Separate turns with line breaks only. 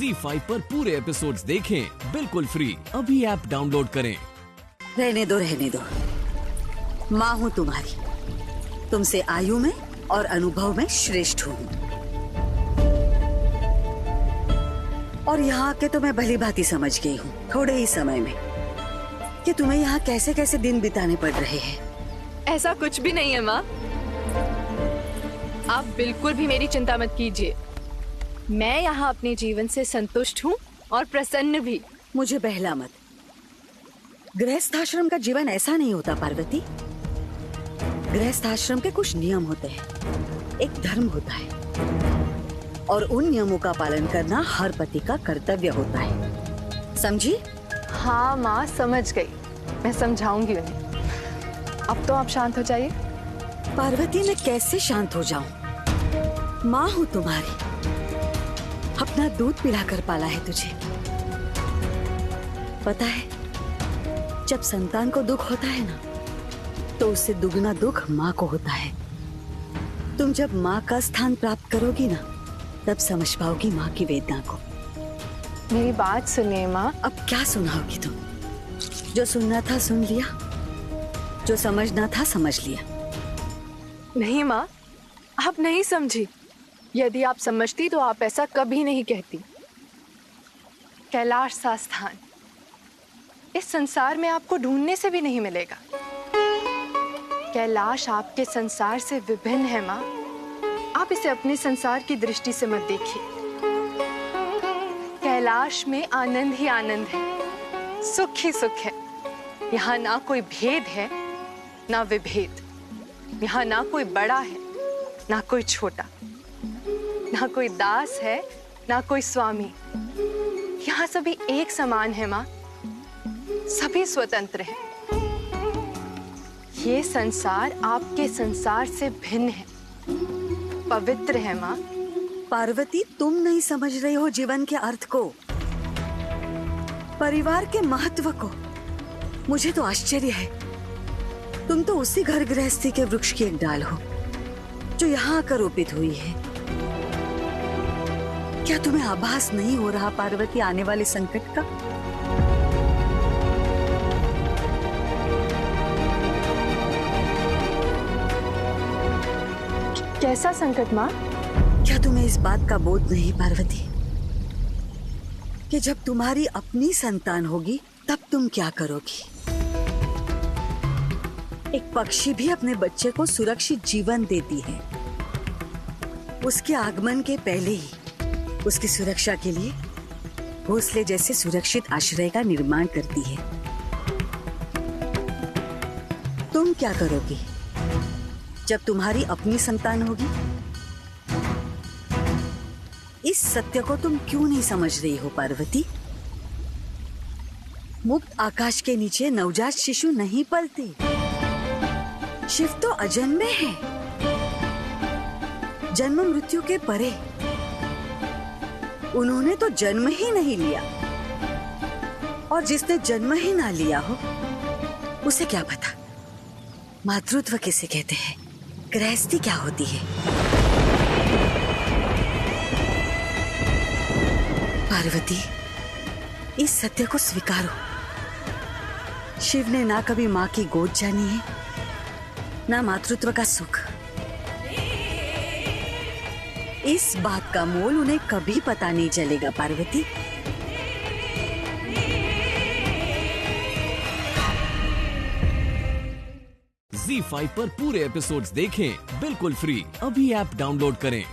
ZEE5 पर पूरे episodes देखें बिल्कुल फ्री। अभी ऐप डाउनलोड करें।
रहने दो। माँ हूँ तुम्हारी, तुमसे आयु में और अनुभव में श्रेष्ठ हूँ। और यहाँ आके तो मैं भली भांति समझ गई हूँ थोड़े ही समय में कि तुम्हें यहाँ कैसे कैसे दिन बिताने पड़ रहे हैं।
ऐसा कुछ भी नहीं है माँ, आप बिल्कुल भी मेरी चिंता मत कीजिए। मैं यहाँ अपने जीवन से संतुष्ट हूँ और प्रसन्न भी।
मुझे बहला मत। गृहस्थ आश्रम का जीवन ऐसा नहीं होता पार्वती। गृहस्थ आश्रम के कुछ नियम होते हैं, एक धर्म होता है और उन नियमों का पालन करना हर पति का कर्तव्य होता है, समझी?
हाँ माँ, समझ गई। मैं समझाऊंगी उन्हें। अब तो आप शांत हो जाइए।
पार्वती, मैं कैसे शांत हो जाऊं? माँ हूँ तुम्हारी, अपना दूध पिलाकर पाला है तुझे। पता है, जब संतान को दुख होता है ना, तो उससे दुगना दुख माँ को होता है। तुम जब माँ का स्थान प्राप्त करोगी ना, तब समझ पाओगी माँ की वेदना को।
मेरी बात सुनिए माँ।
अब क्या सुनाओगी तुम? जो सुनना था सुन लिया, जो समझना था समझ लिया।
नहीं माँ, आप नहीं समझी। यदि आप समझती तो आप ऐसा कभी नहीं कहती। कैलाश सा स्थान इस संसार में आपको ढूंढने से भी नहीं मिलेगा। कैलाश आपके संसार से विभिन्न है माँ। आप इसे अपने संसार की दृष्टि से मत देखिए। कैलाश में आनंद ही आनंद है, सुख ही सुख है। यहाँ ना कोई भेद है ना विभेद। यहाँ ना कोई बड़ा है ना कोई छोटा, ना कोई दास है ना कोई स्वामी। यहाँ सभी एक समान है माँ, सभी स्वतंत्र हैं। ये संसार आपके संसार से भिन्न है, पवित्र है माँ।
पार्वती, तुम नहीं समझ रही हो जीवन के अर्थ को, परिवार के महत्व को। मुझे तो आश्चर्य है, तुम तो उसी घर गृहस्थी के वृक्ष की एक डाल हो जो यहाँ आकर रोपित हुई है। क्या तुम्हें आभास नहीं हो रहा पार्वती आने वाले संकट का?
कैसा संकट माँ?
क्या तुम्हें इस बात का बोध नहीं पार्वती कि जब तुम्हारी अपनी संतान होगी तब तुम क्या करोगी? एक पक्षी भी अपने बच्चे को सुरक्षित जीवन देती है। उसके आगमन के पहले ही उसकी सुरक्षा के लिए घोंसले जैसे सुरक्षित आश्रय का निर्माण करती है। तुम क्या करोगी जब तुम्हारी अपनी संतान होगी? इस सत्य को तुम क्यों नहीं समझ रही हो पार्वती? मुक्त आकाश के नीचे नवजात शिशु नहीं पलते। शिव तो अजन्मे हैं, जन्म मृत्यु के परे। उन्होंने तो जन्म ही नहीं लिया, और जिसने जन्म ही ना लिया हो उसे क्या पता मातृत्व किसे कहते हैं, गृहस्थी क्या होती है। पार्वती, इस सत्य को स्वीकारो। शिव ने ना कभी माँ की गोद जानी है, ना मातृत्व का सुख। इस बात का मोल उन्हें कभी पता नहीं चलेगा पार्वती।
ZEE5 पर पूरे एपिसोड्स देखें बिल्कुल फ्री। अभी ऐप डाउनलोड करें।